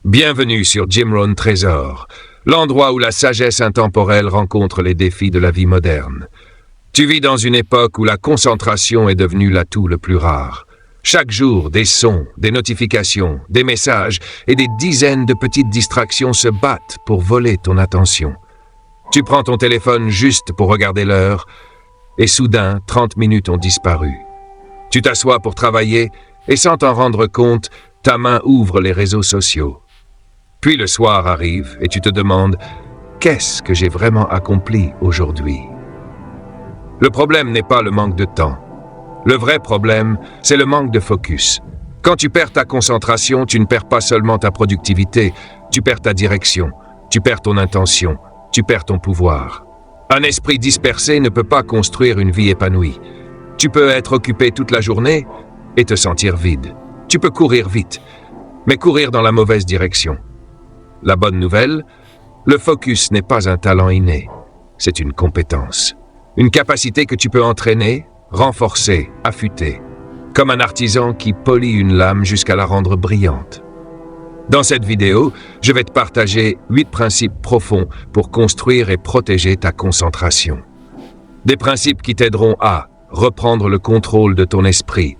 Bienvenue sur Jim Rohn Trésor, l'endroit où la sagesse intemporelle rencontre les défis de la vie moderne. Tu vis dans une époque où la concentration est devenue l'atout le plus rare. Chaque jour, des sons, des notifications, des messages et des dizaines de petites distractions se battent pour voler ton attention. Tu prends ton téléphone juste pour regarder l'heure et soudain, 30 minutes ont disparu. Tu t'assois pour travailler et sans t'en rendre compte, ta main ouvre les réseaux sociaux. Puis le soir arrive et tu te demandes « Qu'est-ce que j'ai vraiment accompli aujourd'hui ?» Le problème n'est pas le manque de temps. Le vrai problème, c'est le manque de focus. Quand tu perds ta concentration, tu ne perds pas seulement ta productivité, tu perds ta direction, tu perds ton intention, tu perds ton pouvoir. Un esprit dispersé ne peut pas construire une vie épanouie. Tu peux être occupé toute la journée et te sentir vide. Tu peux courir vite, mais courir dans la mauvaise direction. La bonne nouvelle, le focus n'est pas un talent inné, c'est une compétence. Une capacité que tu peux entraîner, renforcer, affûter, comme un artisan qui polit une lame jusqu'à la rendre brillante. Dans cette vidéo, je vais te partager 8 principes profonds pour construire et protéger ta concentration. Des principes qui t'aideront à reprendre le contrôle de ton esprit,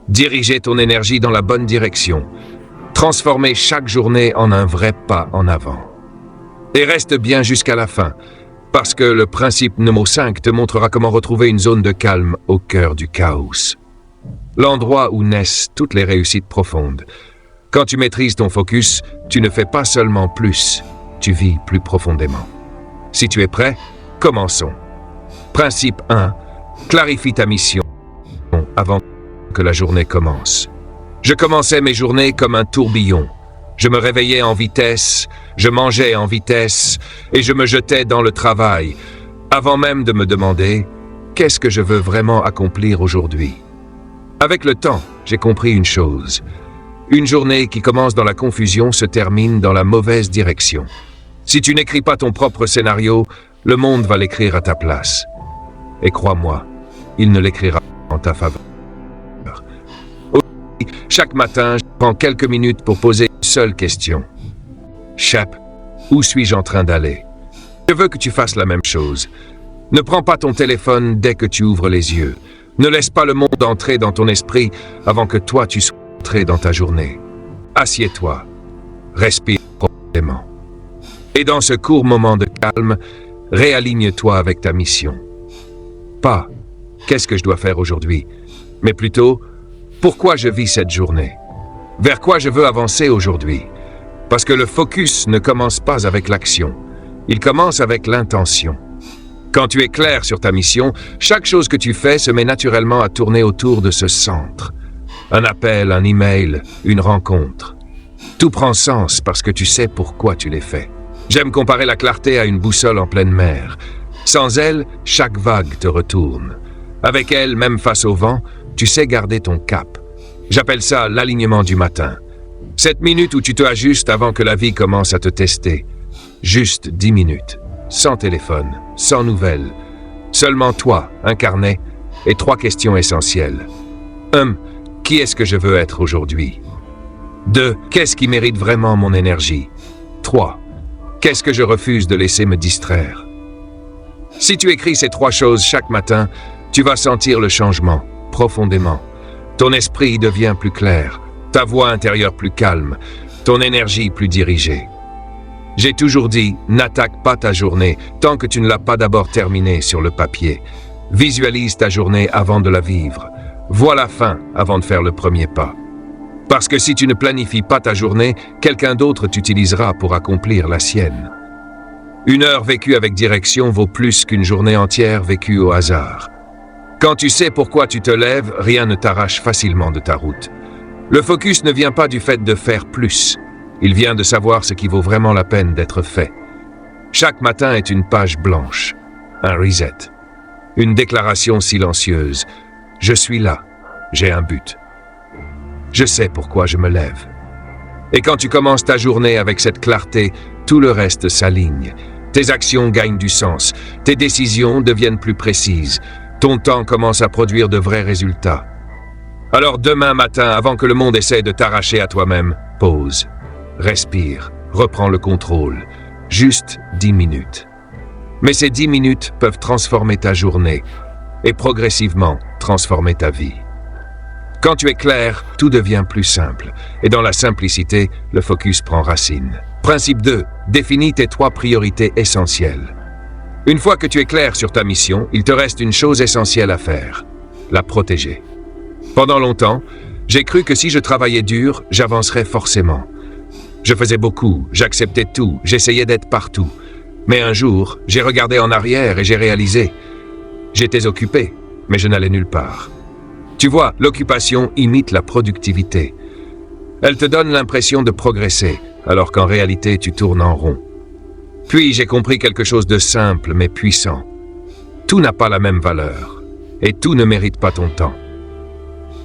diriger ton énergie dans la bonne direction, transformer chaque journée en un vrai pas en avant. Et reste bien jusqu'à la fin, parce que le principe numéro 5 te montrera comment retrouver une zone de calme au cœur du chaos. L'endroit où naissent toutes les réussites profondes. Quand tu maîtrises ton focus, tu ne fais pas seulement plus, tu vis plus profondément. Si tu es prêt, commençons. Principe 1. Clarifie ta mission avant que la journée commence. Je commençais mes journées comme un tourbillon. Je me réveillais en vitesse, je mangeais en vitesse et je me jetais dans le travail, avant même de me demander « Qu'est-ce que je veux vraiment accomplir aujourd'hui ?» Avec le temps, j'ai compris une chose. Une journée qui commence dans la confusion se termine dans la mauvaise direction. Si tu n'écris pas ton propre scénario, le monde va l'écrire à ta place. Et crois-moi, il ne l'écrira pas en ta faveur. Chaque matin, je prends quelques minutes pour poser une seule question. Shep, où suis-je en train d'aller? Je veux que tu fasses la même chose. Ne prends pas ton téléphone dès que tu ouvres les yeux. Ne laisse pas le monde entrer dans ton esprit avant que toi tu sois entré dans ta journée. Assieds-toi. Respire profondément. Et dans ce court moment de calme, réaligne-toi avec ta mission. Pas « Qu'est-ce que je dois faire aujourd'hui ?» mais plutôt « Pourquoi je vis cette journée? Vers quoi je veux avancer aujourd'hui? » Parce que le focus ne commence pas avec l'action, il commence avec l'intention. Quand tu es clair sur ta mission, chaque chose que tu fais se met naturellement à tourner autour de ce centre. Un appel, un email, une rencontre. Tout prend sens parce que tu sais pourquoi tu les fais. J'aime comparer la clarté à une boussole en pleine mer. Sans elle, chaque vague te retourne. Avec elle, même face au vent, tu sais garder ton cap. J'appelle ça l'alignement du matin. Cette minute où tu te ajustes avant que la vie commence à te tester. Juste 10 minutes. Sans téléphone, sans nouvelles. Seulement toi, un carnet et 3 questions essentielles. 1. Qui est-ce que je veux être aujourd'hui? 2. Qu'est-ce qui mérite vraiment mon énergie? 3. Qu'est-ce que je refuse de laisser me distraire? Si tu écris ces 3 choses chaque matin, tu vas sentir le changement, profondément. Ton esprit devient plus clair, ta voix intérieure plus calme, ton énergie plus dirigée. J'ai toujours dit, n'attaque pas ta journée tant que tu ne l'as pas d'abord terminée sur le papier. Visualise ta journée avant de la vivre. Vois la fin avant de faire le premier pas. Parce que si tu ne planifies pas ta journée, quelqu'un d'autre t'utilisera pour accomplir la sienne. Une heure vécue avec direction vaut plus qu'une journée entière vécue au hasard. Quand tu sais pourquoi tu te lèves, rien ne t'arrache facilement de ta route. Le focus ne vient pas du fait de faire plus. Il vient de savoir ce qui vaut vraiment la peine d'être fait. Chaque matin est une page blanche, un reset, une déclaration silencieuse. Je suis là, j'ai un but. Je sais pourquoi je me lève. Et quand tu commences ta journée avec cette clarté, tout le reste s'aligne. Tes actions gagnent du sens, tes décisions deviennent plus précises. Ton temps commence à produire de vrais résultats. Alors demain matin, avant que le monde essaie de t'arracher à toi-même, pause. respire, reprends le contrôle. Juste 10 minutes. Mais ces 10 minutes peuvent transformer ta journée et progressivement transformer ta vie. Quand tu es clair, tout devient plus simple. Et dans la simplicité, le focus prend racine. Principe 2. Définis tes 3 priorités essentielles. Une fois que tu es clair sur ta mission, il te reste une chose essentielle à faire. La protéger. Pendant longtemps, j'ai cru que si je travaillais dur, j'avancerais forcément. Je faisais beaucoup, j'acceptais tout, j'essayais d'être partout. Mais un jour, j'ai regardé en arrière et j'ai réalisé. J'étais occupé, mais je n'allais nulle part. Tu vois, l'occupation imite la productivité. Elle te donne l'impression de progresser, alors qu'en réalité, tu tournes en rond. Puis j'ai compris quelque chose de simple mais puissant. Tout n'a pas la même valeur, et tout ne mérite pas ton temps.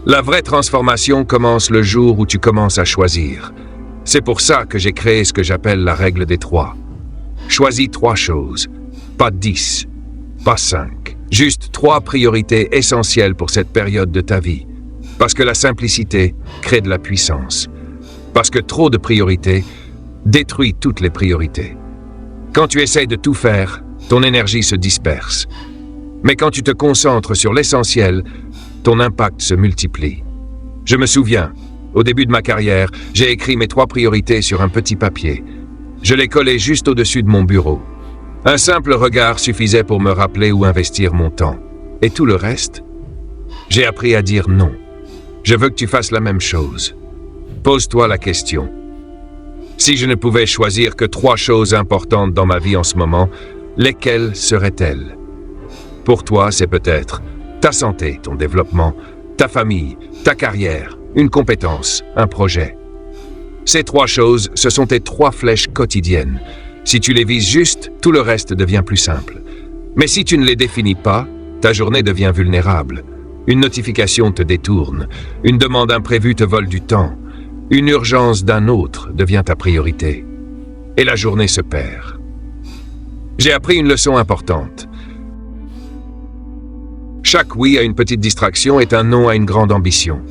La vraie transformation commence le jour où tu commences à choisir. C'est pour ça que j'ai créé ce que j'appelle la règle des 3. Choisis 3 choses, pas 10, pas 5. Juste 3 priorités essentielles pour cette période de ta vie. Parce que la simplicité crée de la puissance. Parce que trop de priorités détruit toutes les priorités. Quand tu essaies de tout faire, ton énergie se disperse. Mais quand tu te concentres sur l'essentiel, ton impact se multiplie. Je me souviens, au début de ma carrière, j'ai écrit mes 3 priorités sur un petit papier. Je les collais juste au-dessus de mon bureau. Un simple regard suffisait pour me rappeler où investir mon temps. Et tout le reste? J'ai appris à dire non. Je veux que tu fasses la même chose. Pose-toi la question. Si je ne pouvais choisir que 3 choses importantes dans ma vie en ce moment, lesquelles seraient-elles? Pour toi, c'est peut-être ta santé, ton développement, ta famille, ta carrière, une compétence, un projet. Ces 3 choses, ce sont tes 3 flèches quotidiennes. Si tu les vises juste, tout le reste devient plus simple. Mais si tu ne les définis pas, ta journée devient vulnérable. Une notification te détourne, une demande imprévue te vole du temps, une urgence d'un autre devient ta priorité. Et la journée se perd. J'ai appris une leçon importante. Chaque oui à une petite distraction est un non à une grande ambition.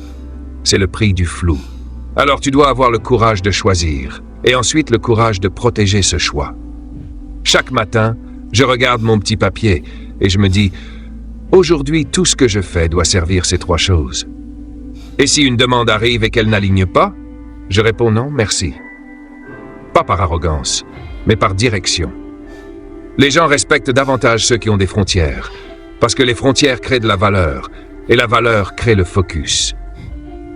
C'est le prix du flou. Alors tu dois avoir le courage de choisir, et ensuite le courage de protéger ce choix. Chaque matin, je regarde mon petit papier et je me dis, aujourd'hui tout ce que je fais doit servir ces 3 choses. Et si une demande arrive et qu'elle n'aligne pas, je réponds non, merci. Pas par arrogance, mais par direction. Les gens respectent davantage ceux qui ont des frontières, parce que les frontières créent de la valeur, et la valeur crée le focus.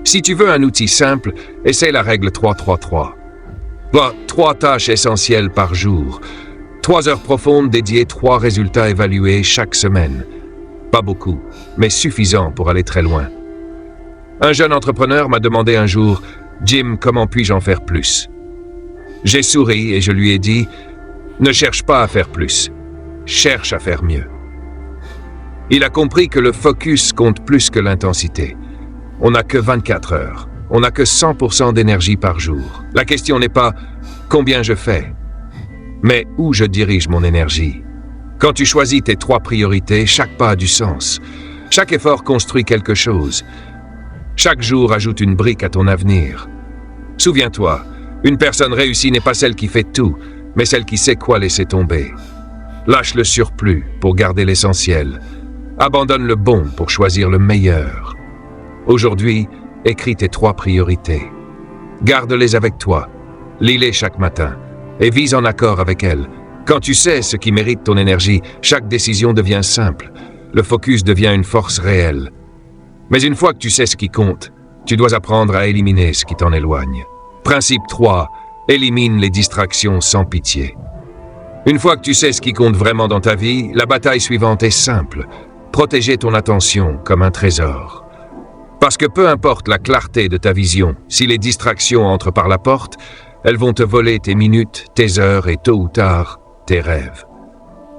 Si tu veux un outil simple, essaie la règle 3-3-3. Vois 3 tâches essentielles par jour. 3 heures profondes dédiées 3 résultats évalués chaque semaine. Pas beaucoup, mais suffisant pour aller très loin. Un jeune entrepreneur m'a demandé un jour, « Jim, comment puis-je en faire plus ?» J'ai souri et je lui ai dit, « Ne cherche pas à faire plus, cherche à faire mieux. » Il a compris que le focus compte plus que l'intensité. On n'a que 24 heures. On n'a que 100% d'énergie par jour. La question n'est pas « combien je fais ?» mais « où je dirige mon énergie ?» Quand tu choisis tes 3 priorités, chaque pas a du sens. Chaque effort construit quelque chose. Chaque jour ajoute une brique à ton avenir. Souviens-toi, une personne réussie n'est pas celle qui fait tout, mais celle qui sait quoi laisser tomber. Lâche le surplus pour garder l'essentiel. Abandonne le bon pour choisir le meilleur. Aujourd'hui, écris tes 3 priorités. Garde-les avec toi, lis-les chaque matin et vise en accord avec elles. Quand tu sais ce qui mérite ton énergie, chaque décision devient simple. Le focus devient une force réelle. Mais une fois que tu sais ce qui compte, tu dois apprendre à éliminer ce qui t'en éloigne. Principe 3. Élimine les distractions sans pitié. Une fois que tu sais ce qui compte vraiment dans ta vie, la bataille suivante est simple. Protéger ton attention comme un trésor. Parce que peu importe la clarté de ta vision, si les distractions entrent par la porte, elles vont te voler tes minutes, tes heures et tôt ou tard, tes rêves.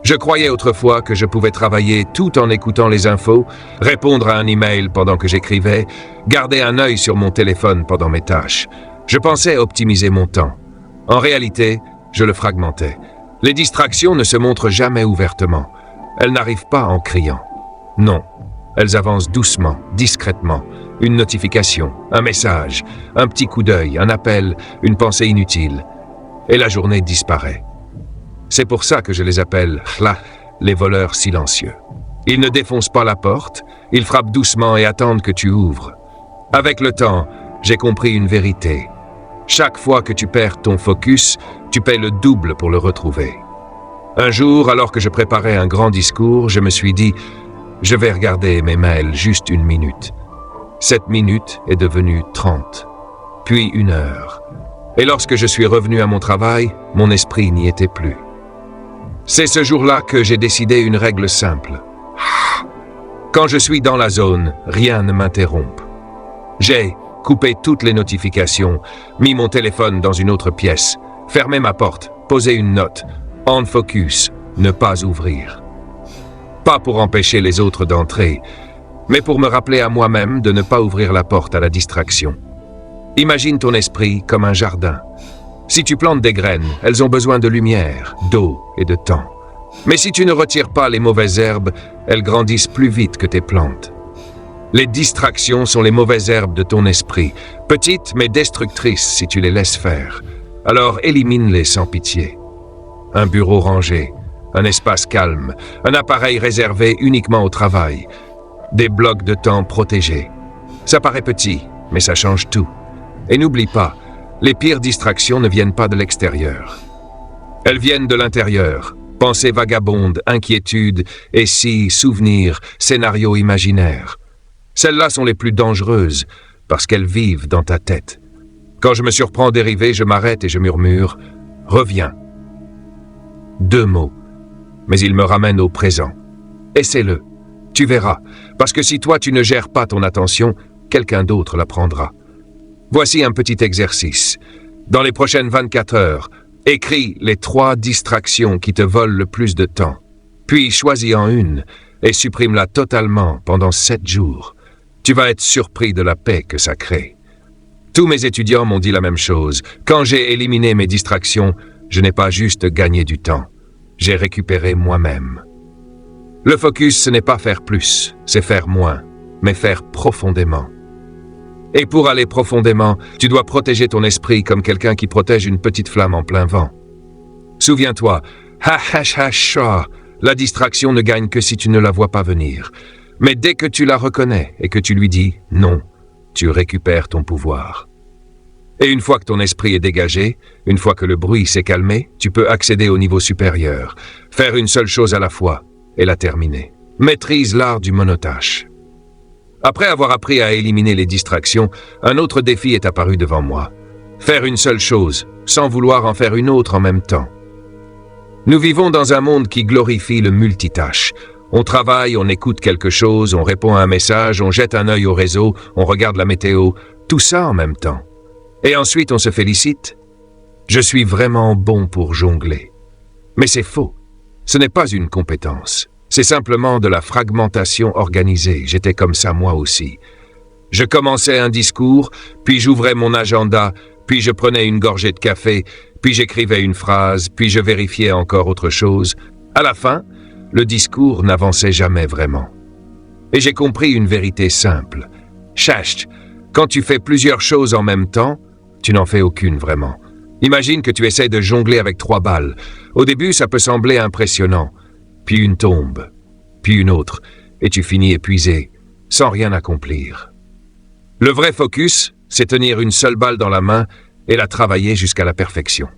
Je croyais autrefois que je pouvais travailler tout en écoutant les infos, répondre à un email pendant que j'écrivais, garder un œil sur mon téléphone pendant mes tâches. Je pensais optimiser mon temps. En réalité, je le fragmentais. Les distractions ne se montrent jamais ouvertement. Elles n'arrivent pas en criant. Non, elles avancent doucement, discrètement, Une notification, un message, un petit coup d'œil, un appel, une pensée inutile. Et la journée disparaît. C'est pour ça que je les appelle les voleurs silencieux. Ils ne défoncent pas la porte, ils frappent doucement et attendent que tu ouvres. Avec le temps, j'ai compris une vérité. Chaque fois que tu perds ton focus, tu paies le double pour le retrouver. Un jour, alors que je préparais un grand discours, je me suis dit « Je vais regarder mes mails juste 1 minute ». Cette minute est devenue 30, puis 1 heure. Et lorsque je suis revenu à mon travail, mon esprit n'y était plus. C'est ce jour-là que j'ai décidé une règle simple. Quand je suis dans la zone, rien ne m'interrompt. J'ai coupé toutes les notifications, mis mon téléphone dans une autre pièce, fermé ma porte, posé une note, on focus, ne pas ouvrir. Pas pour empêcher les autres d'entrer, mais pour me rappeler à moi-même de ne pas ouvrir la porte à la distraction. Imagine ton esprit comme un jardin. Si tu plantes des graines, elles ont besoin de lumière, d'eau et de temps. Mais si tu ne retires pas les mauvaises herbes, elles grandissent plus vite que tes plantes. Les distractions sont les mauvaises herbes de ton esprit, petites mais destructrices si tu les laisses faire. Alors élimine-les sans pitié. Un bureau rangé, un espace calme, un appareil réservé uniquement au travail, des blocs de temps protégés. Ça paraît petit, mais ça change tout. Et n'oublie pas, les pires distractions ne viennent pas de l'extérieur. Elles viennent de l'intérieur. Pensées vagabondes, inquiétudes, et si, souvenirs, scénarios imaginaires. Celles-là sont les plus dangereuses, parce qu'elles vivent dans ta tête. Quand je me surprends dérivé, je m'arrête et je murmure « Reviens ». 2 mots, mais ils me ramènent au présent. Essaie-le, tu verras, parce que si toi tu ne gères pas ton attention, quelqu'un d'autre la prendra. Voici un petit exercice. Dans les prochaines 24 heures, écris les 3 distractions qui te volent le plus de temps, puis choisis-en une et supprime-la totalement pendant 7 jours. Tu vas être surpris de la paix que ça crée. Tous mes étudiants m'ont dit la même chose. Quand j'ai éliminé mes distractions, je n'ai pas juste gagné du temps, j'ai récupéré moi-même. Le focus, ce n'est pas faire plus, c'est faire moins, mais faire profondément. Et pour aller profondément, tu dois protéger ton esprit comme quelqu'un qui protège une petite flamme en plein vent. Souviens-toi, la distraction ne gagne que si tu ne la vois pas venir. Mais dès que tu la reconnais et que tu lui dis « non », tu récupères ton pouvoir. Et une fois que ton esprit est dégagé, une fois que le bruit s'est calmé, tu peux accéder au niveau supérieur, faire une seule chose à la fois et la terminer. Maîtrise l'art du monotâche. Après avoir appris à éliminer les distractions, un autre défi est apparu devant moi. Faire une seule chose, sans vouloir en faire une autre en même temps. Nous vivons dans un monde qui glorifie le multitâche. On travaille, on écoute quelque chose, on répond à un message, on jette un œil au réseau, on regarde la météo, tout ça en même temps. Et ensuite on se félicite. Je suis vraiment bon pour jongler. Mais c'est faux. Ce n'est pas une compétence. C'est simplement de la fragmentation organisée. J'étais comme ça moi aussi. Je commençais un discours, puis j'ouvrais mon agenda, puis je prenais une gorgée de café, puis j'écrivais une phrase, puis je vérifiais encore autre chose. À la fin, le discours n'avançait jamais vraiment. Et j'ai compris une vérité simple. Chacht, quand tu fais plusieurs choses en même temps, tu n'en fais aucune vraiment. Imagine que tu essaies de jongler avec 3 balles. Au début, ça peut sembler impressionnant. Puis une tombe, puis une autre, et tu finis épuisé, sans rien accomplir. Le vrai focus, c'est tenir une seule balle dans la main et la travailler jusqu'à la perfection.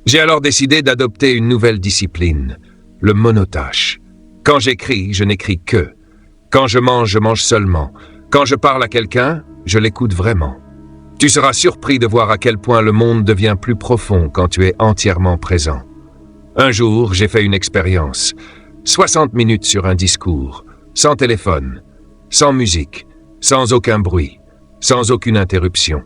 J'ai alors décidé d'adopter une nouvelle discipline, le monotâche. Quand j'écris, je n'écris que. Quand je mange seulement. Quand je parle à quelqu'un, je l'écoute vraiment. Tu seras surpris de voir à quel point le monde devient plus profond quand tu es entièrement présent. Un jour, j'ai fait une expérience. 60 minutes sur un discours, sans téléphone, sans musique, sans aucun bruit, sans aucune interruption.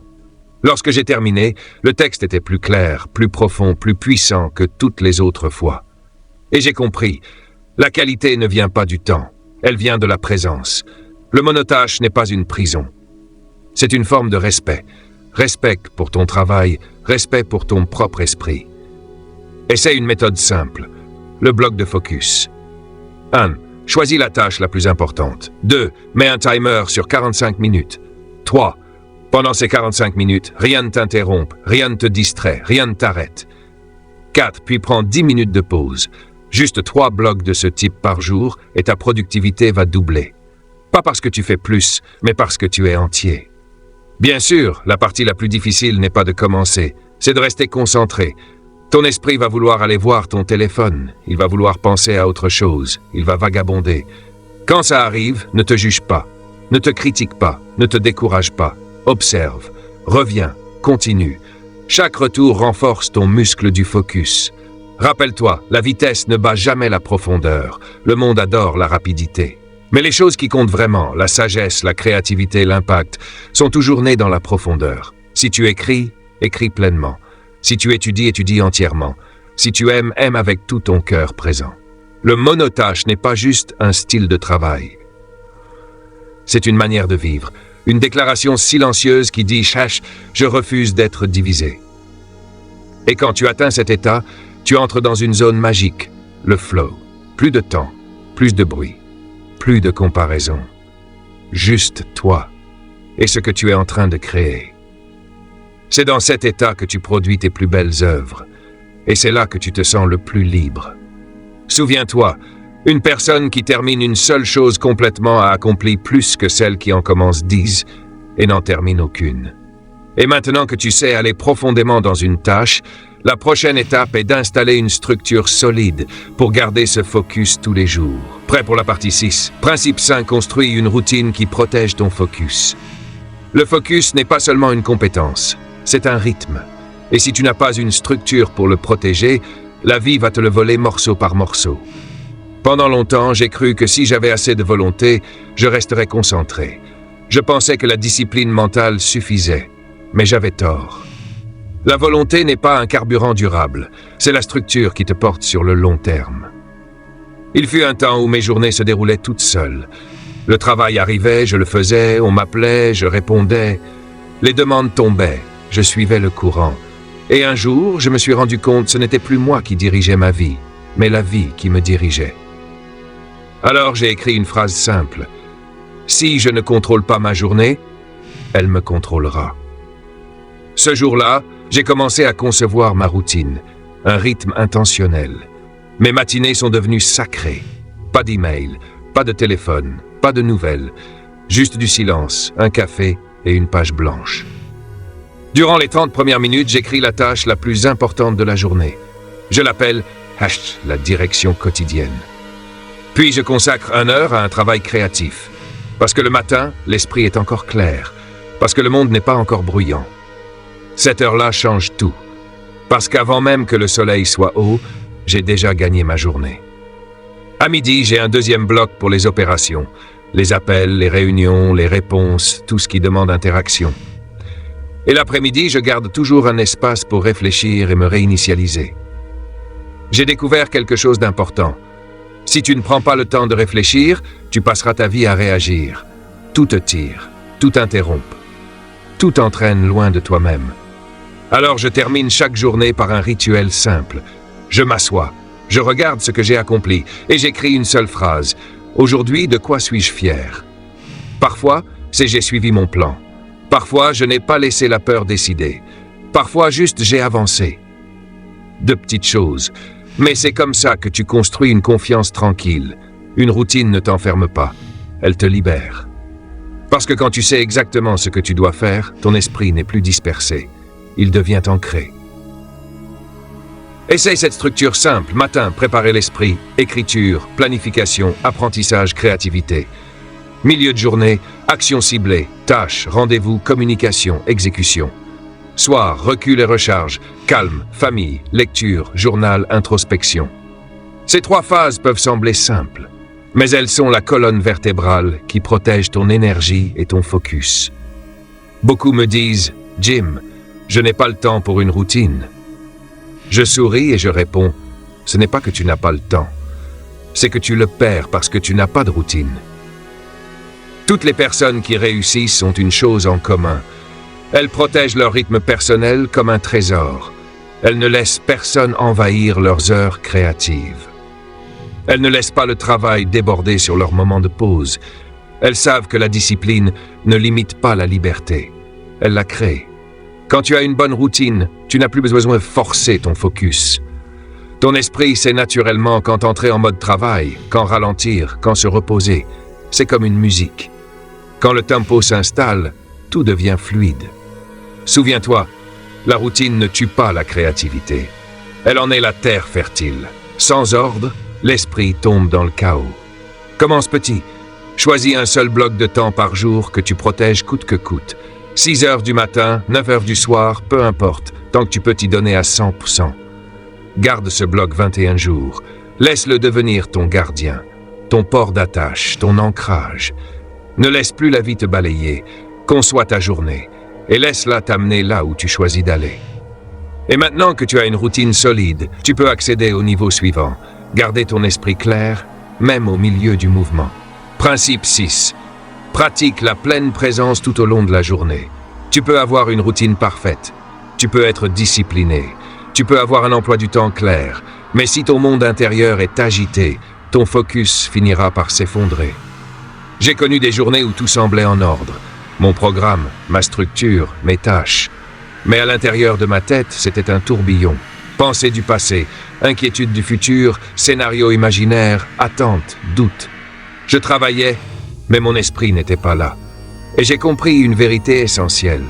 Lorsque j'ai terminé, le texte était plus clair, plus profond, plus puissant que toutes les autres fois. Et j'ai compris, la qualité ne vient pas du temps, elle vient de la présence. Le monotâche n'est pas une prison. C'est une forme de respect. Respect pour ton travail, respect pour ton propre esprit. Essaie une méthode simple, le bloc de focus. 1. Choisis la tâche la plus importante. 2. Mets un timer sur 45 minutes. 3. Pendant ces 45 minutes, rien ne t'interrompt, rien ne te distrait, rien ne t'arrête. 4. Puis prends 10 minutes de pause. Juste 3 blocs de ce type par jour et ta productivité va doubler. Pas parce que tu fais plus, mais parce que tu es entier. Bien sûr, la partie la plus difficile n'est pas de commencer, c'est de rester concentré. Ton esprit va vouloir aller voir ton téléphone, il va vouloir penser à autre chose, il va vagabonder. Quand ça arrive, ne te juge pas, ne te critique pas, ne te décourage pas. Observe, reviens, continue. Chaque retour renforce ton muscle du focus. Rappelle-toi, la vitesse ne bat jamais la profondeur. Le monde adore la rapidité. Mais les choses qui comptent vraiment, la sagesse, la créativité, l'impact, sont toujours nées dans la profondeur. Si tu écris, écris pleinement. Si tu étudies, étudie entièrement. Si tu aimes, aime avec tout ton cœur présent. Le monotâche n'est pas juste un style de travail. C'est une manière de vivre. Une déclaration silencieuse qui dit « je refuse d'être divisé ». Et quand tu atteins cet état, tu entres dans une zone magique, le flow. Plus de temps, plus de bruit, plus de comparaison. Juste toi et ce que tu es en train de créer. C'est dans cet état que tu produis tes plus belles œuvres. Et c'est là que tu te sens le plus libre. Souviens-toi, une personne qui termine une seule chose complètement a accompli plus que celle qui en commence 10 et n'en termine aucune. Et maintenant que tu sais aller profondément dans une tâche, la prochaine étape est d'installer une structure solide pour garder ce focus tous les jours. Prêt pour la partie 6. Principe 5. Construis une routine qui protège ton focus. Le focus n'est pas seulement une compétence, c'est un rythme. Et si tu n'as pas une structure pour le protéger, la vie va te le voler morceau par morceau. Pendant longtemps, j'ai cru que si j'avais assez de volonté, je resterais concentré. Je pensais que la discipline mentale suffisait, mais j'avais tort. La volonté n'est pas un carburant durable, c'est la structure qui te porte sur le long terme. Il fut un temps où mes journées se déroulaient toutes seules. Le travail arrivait, je le faisais, on m'appelait, je répondais. Les demandes tombaient, je suivais le courant. Et un jour, je me suis rendu compte que ce n'était plus moi qui dirigeais ma vie, mais la vie qui me dirigeait. Alors j'ai écrit une phrase simple. Si je ne contrôle pas ma journée, elle me contrôlera. Ce jour-là, j'ai commencé à concevoir ma routine, un rythme intentionnel. Mes matinées sont devenues sacrées. Pas d'email, pas de téléphone, pas de nouvelles, juste du silence, un café et une page blanche. Durant les 30 premières minutes, j'écris la tâche la plus importante de la journée. Je l'appelle « la direction quotidienne ». Puis je consacre 1 heure à un travail créatif. Parce que le matin, l'esprit est encore clair. Parce que le monde n'est pas encore bruyant. Cette heure-là change tout. Parce qu'avant même que le soleil soit haut, j'ai déjà gagné ma journée. À midi, j'ai un deuxième bloc pour les opérations. Les appels, les réunions, les réponses, tout ce qui demande interaction. Et l'après-midi, je garde toujours un espace pour réfléchir et me réinitialiser. J'ai découvert quelque chose d'important. Si tu ne prends pas le temps de réfléchir, tu passeras ta vie à réagir. Tout te tire, tout interrompt. Tout entraîne loin de toi-même. Alors je termine chaque journée par un rituel simple. Je m'assois, je regarde ce que j'ai accompli et j'écris une seule phrase. Aujourd'hui, de quoi suis-je fier? Parfois, c'est j'ai suivi mon plan. Parfois, je n'ai pas laissé la peur décider. Parfois, juste j'ai avancé. De petites choses. Mais c'est comme ça que tu construis une confiance tranquille. Une routine ne t'enferme pas. Elle te libère. Parce que quand tu sais exactement ce que tu dois faire, ton esprit n'est plus dispersé. Il devient ancré. Essaye cette structure simple. Matin, préparer l'esprit. Écriture, planification, apprentissage, créativité. Milieu de journée, action ciblée, tâches, rendez-vous, communication, exécution. Soir, recul et recharge, calme, famille, lecture, journal, introspection. Ces 3 phases peuvent sembler simples, mais elles sont la colonne vertébrale qui protège ton énergie et ton focus. Beaucoup me disent « Jim, je n'ai pas le temps pour une routine ». Je souris et je réponds « Ce n'est pas que tu n'as pas le temps, c'est que tu le perds parce que tu n'as pas de routine ». Toutes les personnes qui réussissent ont une chose en commun. Elles protègent leur rythme personnel comme un trésor. Elles ne laissent personne envahir leurs heures créatives. Elles ne laissent pas le travail déborder sur leurs moments de pause. Elles savent que la discipline ne limite pas la liberté. Elle la crée. Quand tu as une bonne routine, tu n'as plus besoin de forcer ton focus. Ton esprit sait naturellement quand entrer en mode travail, quand ralentir, quand se reposer. C'est comme une musique. Quand le tempo s'installe, tout devient fluide. Souviens-toi, la routine ne tue pas la créativité. Elle en est la terre fertile. Sans ordre, l'esprit tombe dans le chaos. Commence petit. Choisis un seul bloc de temps par jour que tu protèges coûte que coûte. 6 heures du matin, 9 heures du soir, peu importe, tant que tu peux t'y donner à 100%. Garde ce bloc 21 jours. Laisse-le devenir ton gardien, ton port d'attache, ton ancrage. Ne laisse plus la vie te balayer. Conçois ta journée et laisse-la t'amener là où tu choisis d'aller. Et maintenant que tu as une routine solide, tu peux accéder au niveau suivant. Garder ton esprit clair, même au milieu du mouvement. Principe 6. Pratique la pleine présence tout au long de la journée. Tu peux avoir une routine parfaite. Tu peux être discipliné. Tu peux avoir un emploi du temps clair. Mais si ton monde intérieur est agité, ton focus finira par s'effondrer. J'ai connu des journées où tout semblait en ordre. Mon programme, ma structure, mes tâches. Mais à l'intérieur de ma tête, c'était un tourbillon. Pensées du passé, inquiétudes du futur, scénarios imaginaires, attentes, doutes. Je travaillais, mais mon esprit n'était pas là. Et j'ai compris une vérité essentielle.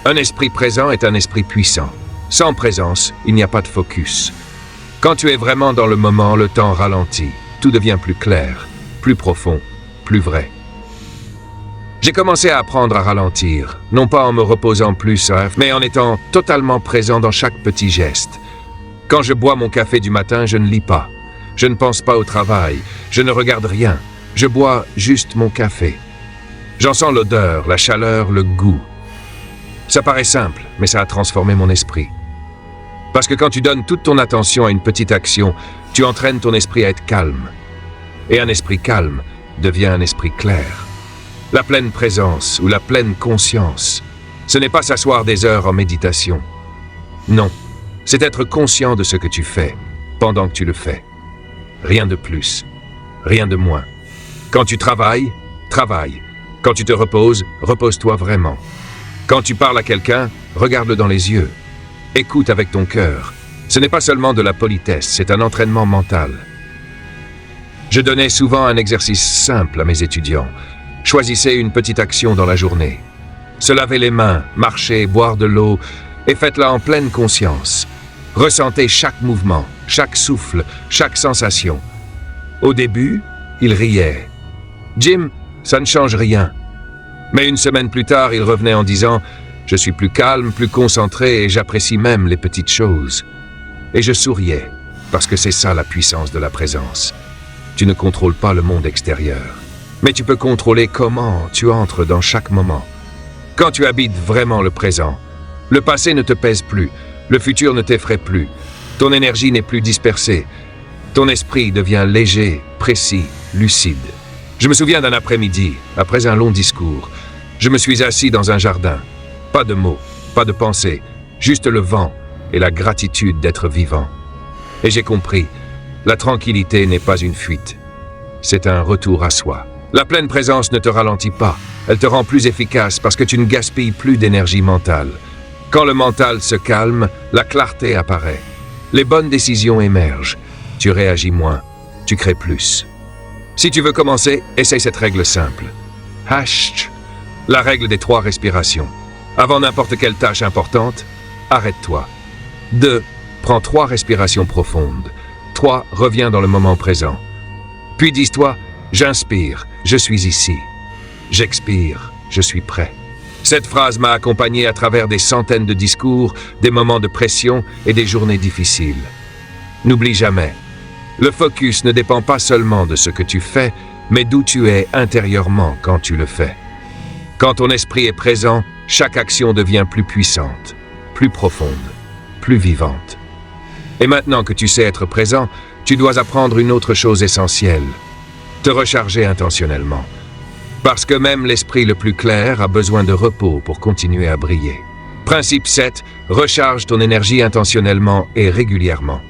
Un esprit présent est un esprit puissant. Sans présence, il n'y a pas de focus. Quand tu es vraiment dans le moment, le temps ralentit. Tout devient plus clair, plus profond, plus vrai. J'ai commencé à apprendre à ralentir, non pas en me reposant plus, mais en étant totalement présent dans chaque petit geste. Quand je bois mon café du matin, je ne lis pas. Je ne pense pas au travail. Je ne regarde rien. Je bois juste mon café. J'en sens l'odeur, la chaleur, le goût. Ça paraît simple, mais ça a transformé mon esprit. Parce que quand tu donnes toute ton attention à une petite action, tu entraînes ton esprit à être calme. Et un esprit calme devient un esprit clair. La pleine présence ou la pleine conscience, ce n'est pas s'asseoir des heures en méditation. Non, c'est être conscient de ce que tu fais, pendant que tu le fais. Rien de plus, rien de moins. Quand tu travailles, travaille. Quand tu te reposes, repose-toi vraiment. Quand tu parles à quelqu'un, regarde-le dans les yeux. Écoute avec ton cœur. Ce n'est pas seulement de la politesse, c'est un entraînement mental. Je donnais souvent un exercice simple à mes étudiants. Choisissez une petite action dans la journée. Se laver les mains, marcher, boire de l'eau, et faites-la en pleine conscience. Ressentez chaque mouvement, chaque souffle, chaque sensation. Au début, il riait. « Jim, ça ne change rien. » Mais une semaine plus tard, il revenait en disant « Je suis plus calme, plus concentré et j'apprécie même les petites choses. » Et je souriais, parce que c'est ça la puissance de la présence. Tu ne contrôles pas le monde extérieur, mais tu peux contrôler comment tu entres dans chaque moment. Quand tu habites vraiment le présent, le passé ne te pèse plus, le futur ne t'effraie plus, ton énergie n'est plus dispersée, ton esprit devient léger, précis, lucide. Je me souviens d'un après-midi, après un long discours, je me suis assis dans un jardin. Pas de mots, pas de pensées, juste le vent et la gratitude d'être vivant. Et j'ai compris, la tranquillité n'est pas une fuite, c'est un retour à soi. La pleine présence ne te ralentit pas, elle te rend plus efficace parce que tu ne gaspilles plus d'énergie mentale. Quand le mental se calme, la clarté apparaît. Les bonnes décisions émergent, tu réagis moins, tu crées plus. Si tu veux commencer, essaye cette règle simple. Hash, la règle des 3 respirations. Avant n'importe quelle tâche importante, arrête-toi. 2. Prends 3 respirations profondes. 3. Reviens dans le moment présent. Puis dis-toi, j'inspire, je suis ici. J'expire, je suis prêt. Cette phrase m'a accompagné à travers des centaines de discours, des moments de pression et des journées difficiles. N'oublie jamais, le focus ne dépend pas seulement de ce que tu fais, mais d'où tu es intérieurement quand tu le fais. Quand ton esprit est présent, chaque action devient plus puissante, plus profonde, plus vivante. Et maintenant que tu sais être présent, tu dois apprendre une autre chose essentielle, te recharger intentionnellement. Parce que même l'esprit le plus clair a besoin de repos pour continuer à briller. Principe 7, recharge ton énergie intentionnellement et régulièrement.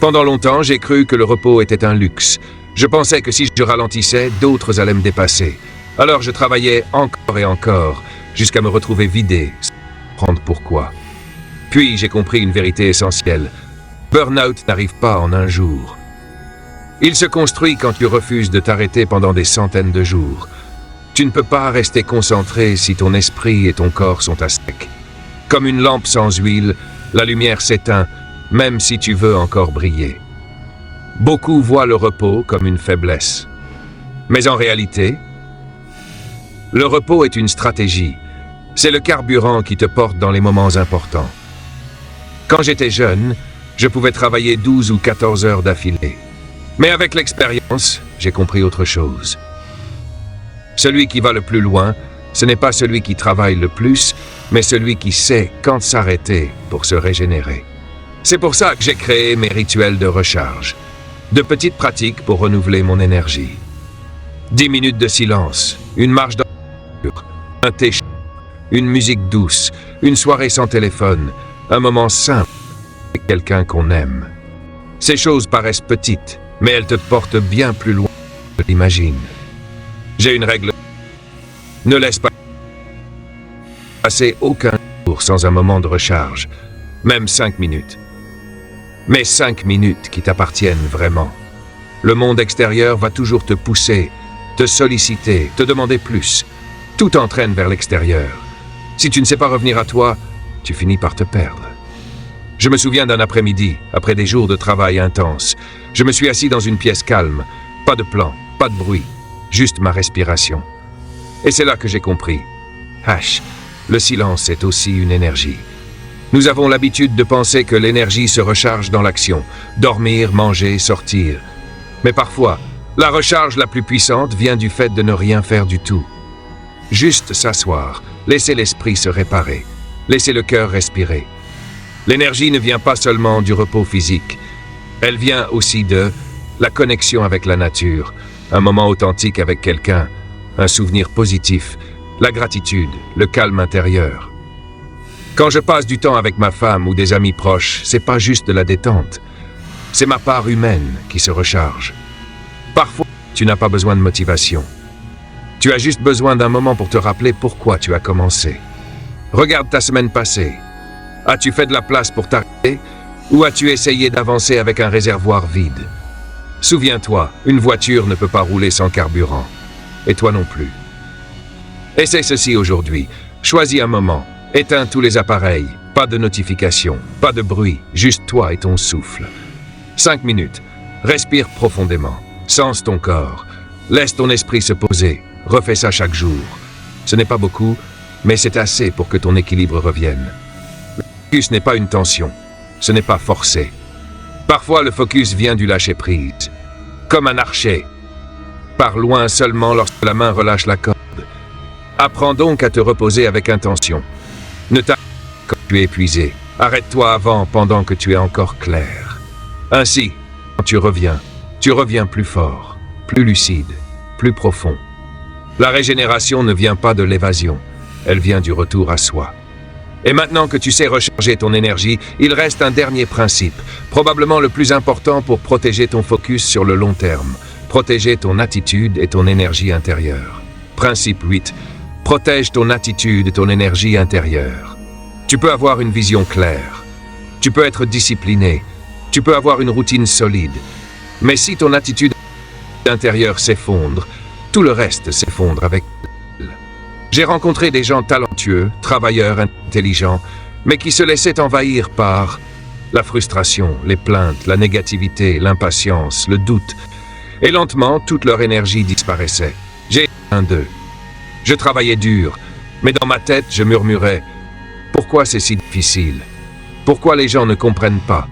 Pendant longtemps, j'ai cru que le repos était un luxe. Je pensais que si je ralentissais, d'autres allaient me dépasser. Alors je travaillais encore et encore, jusqu'à me retrouver vidé, sans comprendre pourquoi. Puis j'ai compris une vérité essentielle. Burnout n'arrive pas en un jour. Il se construit quand tu refuses de t'arrêter pendant des centaines de jours. Tu ne peux pas rester concentré si ton esprit et ton corps sont à sec. Comme une lampe sans huile, la lumière s'éteint, même si tu veux encore briller. Beaucoup voient le repos comme une faiblesse. Mais en réalité, le repos est une stratégie. C'est le carburant qui te porte dans les moments importants. Quand j'étais jeune, je pouvais travailler 12 ou 14 heures d'affilée. Mais avec l'expérience, j'ai compris autre chose. Celui qui va le plus loin, ce n'est pas celui qui travaille le plus, mais celui qui sait quand s'arrêter pour se régénérer. C'est pour ça que j'ai créé mes rituels de recharge. De petites pratiques pour renouveler mon énergie. 10 minutes de silence, une marche dans la nature, un thé chaud, une musique douce, une soirée sans téléphone, un moment simple avec quelqu'un qu'on aime. Ces choses paraissent petites, mais elles te portent bien plus loin que tu l'imagines. J'ai une règle. Ne laisse pas passer aucun jour sans un moment de recharge, même 5 minutes. Mais 5 minutes qui t'appartiennent vraiment. Le monde extérieur va toujours te pousser, te solliciter, te demander plus. Tout entraîne vers l'extérieur. Si tu ne sais pas revenir à toi, tu finis par te perdre. Je me souviens d'un après-midi, après des jours de travail intense. Je me suis assis dans une pièce calme. Pas de plan, pas de bruit, juste ma respiration. Et c'est là que j'ai compris. Le silence est aussi une énergie. Nous avons l'habitude de penser que l'énergie se recharge dans l'action. Dormir, manger, sortir. Mais parfois, la recharge la plus puissante vient du fait de ne rien faire du tout. Juste s'asseoir, laisser l'esprit se réparer, laisser le cœur respirer. L'énergie ne vient pas seulement du repos physique. Elle vient aussi de la connexion avec la nature, un moment authentique avec quelqu'un, un souvenir positif, la gratitude, le calme intérieur. Quand je passe du temps avec ma femme ou des amis proches, c'est pas juste de la détente. C'est ma part humaine qui se recharge. Parfois, tu n'as pas besoin de motivation. Tu as juste besoin d'un moment pour te rappeler pourquoi tu as commencé. Regarde ta semaine passée. As-tu fait de la place pour t'arrêter ou as-tu essayé d'avancer avec un réservoir vide? Souviens-toi, une voiture ne peut pas rouler sans carburant. Et toi non plus. Essaie ceci aujourd'hui. Choisis un moment. Éteins tous les appareils. Pas de notification, pas de bruit, juste toi et ton souffle. 5 minutes. Respire profondément. Sens ton corps. Laisse ton esprit se poser. Refais ça chaque jour. Ce n'est pas beaucoup, mais c'est assez pour que ton équilibre revienne. Le focus n'est pas une tension. Ce n'est pas forcé. Parfois, le focus vient du lâcher-prise. Comme un archer. Pars loin seulement lorsque la main relâche la corde. Apprends donc à te reposer avec intention. Ne t'arrête pas quand tu es épuisé. Arrête-toi avant pendant que tu es encore clair. Ainsi, quand tu reviens plus fort, plus lucide, plus profond. La régénération ne vient pas de l'évasion, elle vient du retour à soi. Et maintenant que tu sais recharger ton énergie, il reste un dernier principe, probablement le plus important pour protéger ton focus sur le long terme, protéger ton attitude et ton énergie intérieure. Principe 8. Protège ton attitude et ton énergie intérieure. Tu peux avoir une vision claire. Tu peux être discipliné. Tu peux avoir une routine solide. Mais si ton attitude intérieure s'effondre, tout le reste s'effondre avec elle. J'ai rencontré des gens talentueux, travailleurs, intelligents, mais qui se laissaient envahir par la frustration, les plaintes, la négativité, l'impatience, le doute. Et lentement, toute leur énergie disparaissait. J'ai un d'eux. Je travaillais dur, mais dans ma tête, je murmurais « Pourquoi c'est si difficile? Pourquoi les gens ne comprennent pas?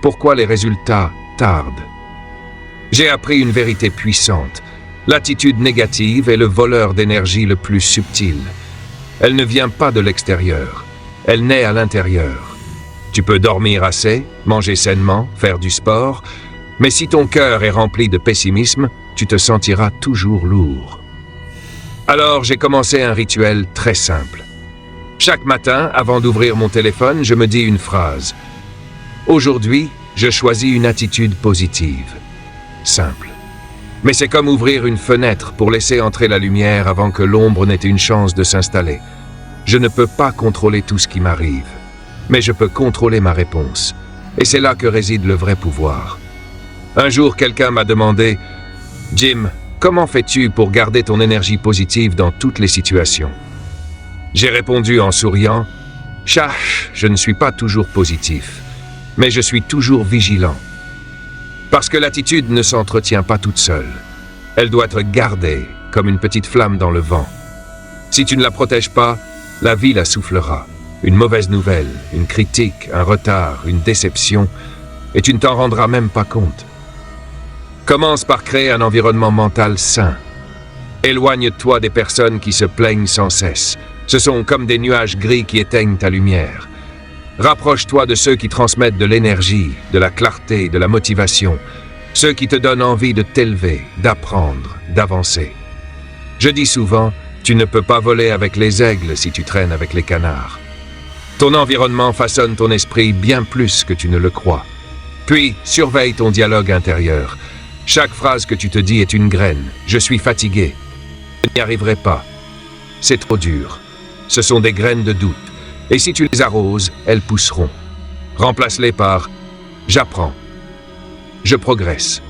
Pourquoi les résultats tardent ?» J'ai appris une vérité puissante. L'attitude négative est le voleur d'énergie le plus subtil. Elle ne vient pas de l'extérieur, elle naît à l'intérieur. Tu peux dormir assez, manger sainement, faire du sport, mais si ton cœur est rempli de pessimisme, tu te sentiras toujours lourd. Alors j'ai commencé un rituel très simple. Chaque matin, avant d'ouvrir mon téléphone, je me dis une phrase. Aujourd'hui, je choisis une attitude positive. Simple. Mais c'est comme ouvrir une fenêtre pour laisser entrer la lumière avant que l'ombre n'ait une chance de s'installer. Je ne peux pas contrôler tout ce qui m'arrive, mais je peux contrôler ma réponse. Et c'est là que réside le vrai pouvoir. Un jour, quelqu'un m'a demandé « Jim, comment fais-tu pour garder ton énergie positive dans toutes les situations ?» J'ai répondu en souriant « Chach, je ne suis pas toujours positif, mais je suis toujours vigilant. Parce que l'attitude ne s'entretient pas toute seule. Elle doit être gardée comme une petite flamme dans le vent. Si tu ne la protèges pas, la vie la soufflera. Une mauvaise nouvelle, une critique, un retard, une déception, et tu ne t'en rendras même pas compte. Commence par créer un environnement mental sain. Éloigne-toi des personnes qui se plaignent sans cesse. Ce sont comme des nuages gris qui éteignent ta lumière. Rapproche-toi de ceux qui transmettent de l'énergie, de la clarté, de la motivation, ceux qui te donnent envie de t'élever, d'apprendre, d'avancer. Je dis souvent, tu ne peux pas voler avec les aigles si tu traînes avec les canards. Ton environnement façonne ton esprit bien plus que tu ne le crois. Puis, surveille ton dialogue intérieur. Chaque phrase que tu te dis est une graine. Je suis fatigué. Je n'y arriverai pas. C'est trop dur. Ce sont des graines de doute. Et si tu les arroses, elles pousseront. Remplace-les par « J'apprends. Je progresse.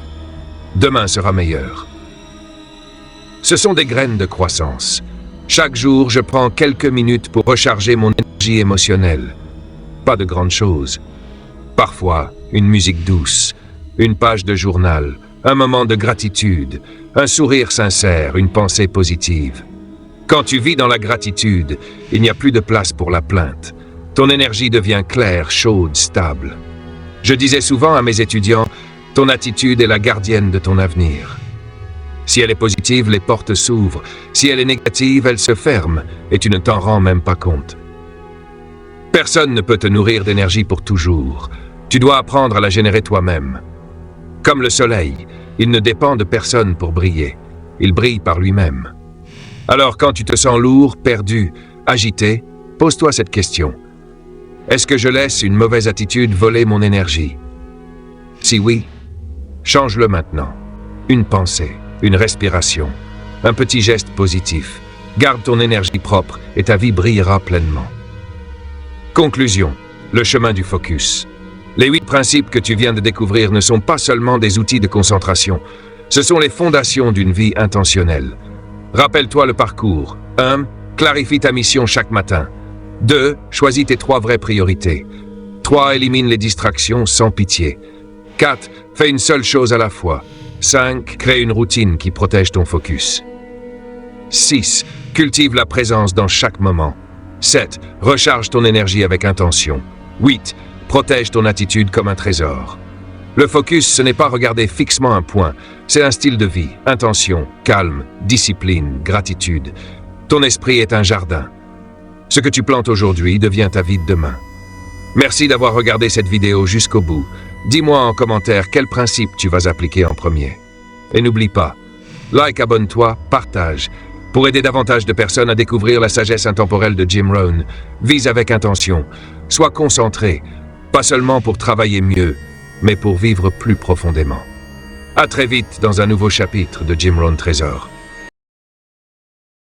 Demain sera meilleur. » Ce sont des graines de croissance. Chaque jour, je prends quelques minutes pour recharger mon énergie émotionnelle. Pas de grandes choses. Parfois, une musique douce, une page de journal, un moment de gratitude, un sourire sincère, une pensée positive. Quand tu vis dans la gratitude, il n'y a plus de place pour la plainte. Ton énergie devient claire, chaude, stable. Je disais souvent à mes étudiants, ton attitude est la gardienne de ton avenir. Si elle est positive, les portes s'ouvrent. Si elle est négative, elles se ferment et tu ne t'en rends même pas compte. Personne ne peut te nourrir d'énergie pour toujours. Tu dois apprendre à la générer toi-même. Comme le soleil, il ne dépend de personne pour briller. Il brille par lui-même. Alors quand tu te sens lourd, perdu, agité, pose-toi cette question. Est-ce que je laisse une mauvaise attitude voler mon énergie? Si oui, change-le maintenant. Une pensée, une respiration, un petit geste positif. Garde ton énergie propre et ta vie brillera pleinement. Conclusion, le chemin du focus. Les 8 principes que tu viens de découvrir ne sont pas seulement des outils de concentration, ce sont les fondations d'une vie intentionnelle. Rappelle-toi le parcours. 1. Clarifie ta mission chaque matin. 2. Choisis tes 3 vraies priorités. 3. Élimine les distractions sans pitié. 4. Fais une seule chose à la fois. 5. Crée une routine qui protège ton focus. 6. Cultive la présence dans chaque moment. 7. Recharge ton énergie avec intention. 8. Protège ton attitude comme un trésor. Le focus, ce n'est pas regarder fixement un point, c'est un style de vie, intention, calme, discipline, gratitude. Ton esprit est un jardin. Ce que tu plantes aujourd'hui devient ta vie de demain. Merci d'avoir regardé cette vidéo jusqu'au bout. Dis-moi en commentaire quel principe tu vas appliquer en premier. Et n'oublie pas, like, abonne-toi, partage. Pour aider davantage de personnes à découvrir la sagesse intemporelle de Jim Rohn, vise avec intention, sois concentré, pas seulement pour travailler mieux, mais pour vivre plus profondément. À très vite dans un nouveau chapitre de Jim Rohn Trésor.